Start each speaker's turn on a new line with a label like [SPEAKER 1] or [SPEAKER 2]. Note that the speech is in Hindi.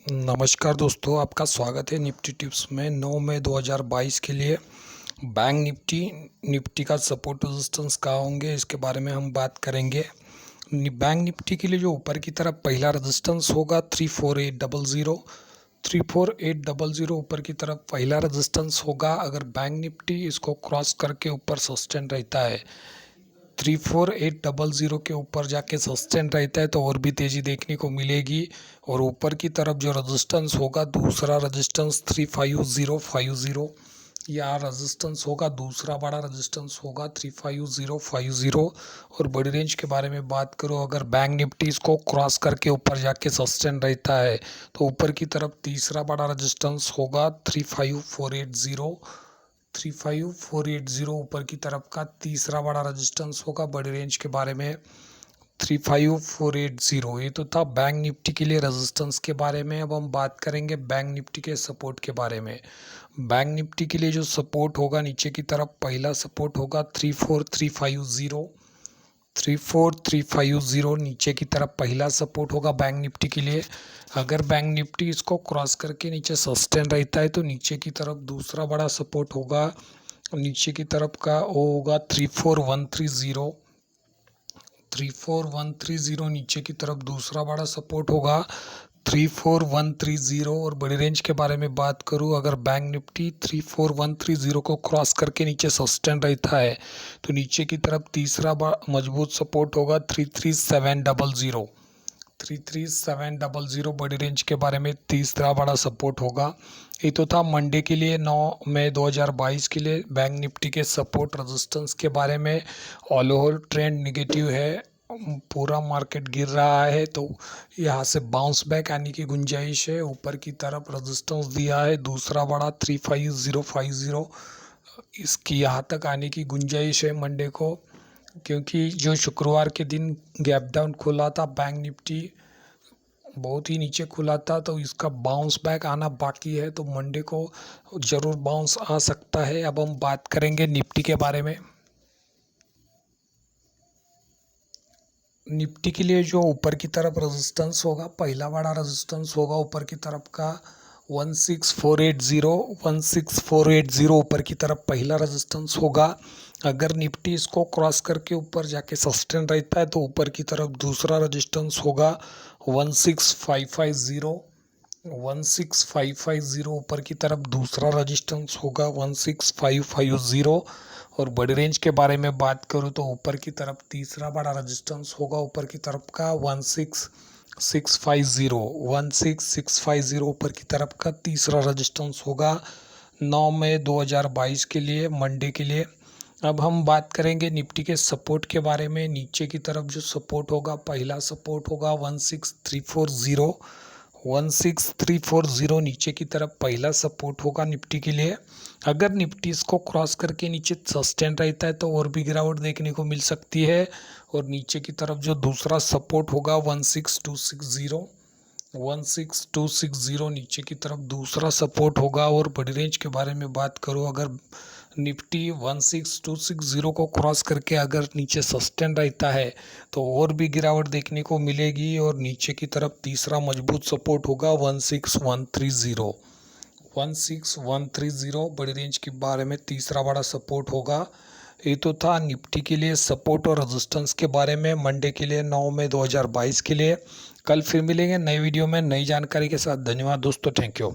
[SPEAKER 1] नमस्कार दोस्तों, आपका स्वागत है निफ्टी टिप्स में। 9 मई 2022 के लिए बैंक निफ्टी का सपोर्ट रेजिस्टेंस कहाँ होंगे, इसके बारे में हम बात करेंगे। बैंक निफ्टी के लिए जो ऊपर की तरफ पहला रेजिस्टेंस होगा 34800, 34800 ऊपर की तरफ पहला रेजिस्टेंस होगा। अगर बैंक निफ्टी इसको क्रॉस करके ऊपर सस्टेन रहता है, 34800 के ऊपर जाके सस्टेन रहता है तो और भी तेज़ी देखने को मिलेगी। और ऊपर की तरफ जो रेजिस्टेंस होगा, दूसरा रेजिस्टेंस 35050, या रेजिस्टेंस होगा, दूसरा बड़ा रेजिस्टेंस होगा 35050। और बड़ी रेंज के बारे में बात करो, अगर बैंक निफ्टी इसको क्रॉस करके ऊपर जाके सस्टेन रहता है तो ऊपर की तरफ तीसरा बड़ा रेजिस्टेंस होगा 35480, 35480 ऊपर की तरफ का तीसरा बड़ा रेजिस्टेंस होगा। बड़ी रेंज के बारे में 35480। ये तो था बैंक निफ्टी के लिए रेजिस्टेंस के बारे में। अब हम बात करेंगे बैंक निफ्टी के सपोर्ट के बारे में। बैंक निफ्टी के लिए जो सपोर्ट होगा, नीचे की तरफ पहला सपोर्ट होगा 34350, 34350 नीचे की तरफ पहला सपोर्ट होगा बैंक निफ्टी के लिए। अगर बैंक निफ्टी इसको क्रॉस करके नीचे सस्टेन रहता है तो नीचे की तरफ दूसरा बड़ा सपोर्ट होगा, नीचे की तरफ का वो होगा 34130, 34130 नीचे की तरफ दूसरा बड़ा सपोर्ट होगा 34130। और बड़ी रेंज के बारे में बात करूं, अगर बैंक निफ्टी 34130 को क्रॉस करके नीचे सस्टेन रहता है तो नीचे की तरफ तीसरा मजबूत सपोर्ट होगा 33700, 33700 बड़ी रेंज के बारे में तीसरा बड़ा सपोर्ट होगा। ये तो था मंडे के लिए 9 मई 2022 के लिए बैंक निफ्टी के सपोर्ट रेजिस्टेंस के बारे में। ऑल ओवर ट्रेंड निगेटिव है, पूरा मार्केट गिर रहा है, तो यहाँ से बाउंस बैक आने की गुंजाइश है। ऊपर की तरफ रेजिस्टेंस दिया है दूसरा बड़ा 35050, इसकी यहाँ तक आने की गुंजाइश है मंडे को, क्योंकि जो शुक्रवार के दिन गैप डाउन खुला था बैंक निफ्टी, बहुत ही नीचे खुला था, तो इसका बाउंस बैक आना बाकी है, तो मंडे को ज़रूर बाउंस आ सकता है। अब हम बात करेंगे निफ्टी के बारे में। निफ्टी के लिए जो ऊपर की तरफ रेजिस्टेंस होगा, पहला बड़ा रेजिस्टेंस होगा ऊपर की तरफ का 16480, 16480 ऊपर की तरफ पहला रेजिस्टेंस होगा। अगर निफ्टी इसको क्रॉस करके ऊपर जाके सस्टेन रहता है तो ऊपर की तरफ दूसरा रेजिस्टेंस होगा 16550, 16550 ऊपर की तरफ दूसरा रेजिस्टेंस होगा 16550। और बड़ी रेंज के बारे में बात करूँ तो ऊपर की तरफ तीसरा बड़ा रेजिस्टेंस होगा ऊपर की तरफ का 16650, 16650 ऊपर की तरफ का तीसरा रेजिस्टेंस होगा 9 मई 2022 के लिए, मंडे के लिए। अब हम बात करेंगे निफ्टी के सपोर्ट के बारे में। नीचे की तरफ जो सपोर्ट होगा, पहला सपोर्ट होगा 16340, 16340 नीचे की तरफ पहला सपोर्ट होगा निफ्टी के लिए। अगर निफ्टी इसको क्रॉस करके नीचे सस्टेन रहता है तो और भी गिरावट देखने को मिल सकती है। और नीचे की तरफ जो दूसरा सपोर्ट होगा 16260, 16260 नीचे की तरफ दूसरा सपोर्ट होगा। और बड़ी रेंज के बारे में बात करूँ, अगर निफ्टी 16260 को क्रॉस करके अगर नीचे सस्टेन रहता है तो और भी गिरावट देखने को मिलेगी। और नीचे की तरफ तीसरा मजबूत सपोर्ट होगा 16130, 16130 बड़ी रेंज के बारे में तीसरा बड़ा सपोर्ट होगा। ये तो था निफ्टी के लिए सपोर्ट और रेजिस्टेंस के बारे में मंडे के लिए 9 मई 2022 के लिए। कल फिर मिलेंगे नई वीडियो में नई जानकारी के साथ। धन्यवाद दोस्तों, थैंक यू।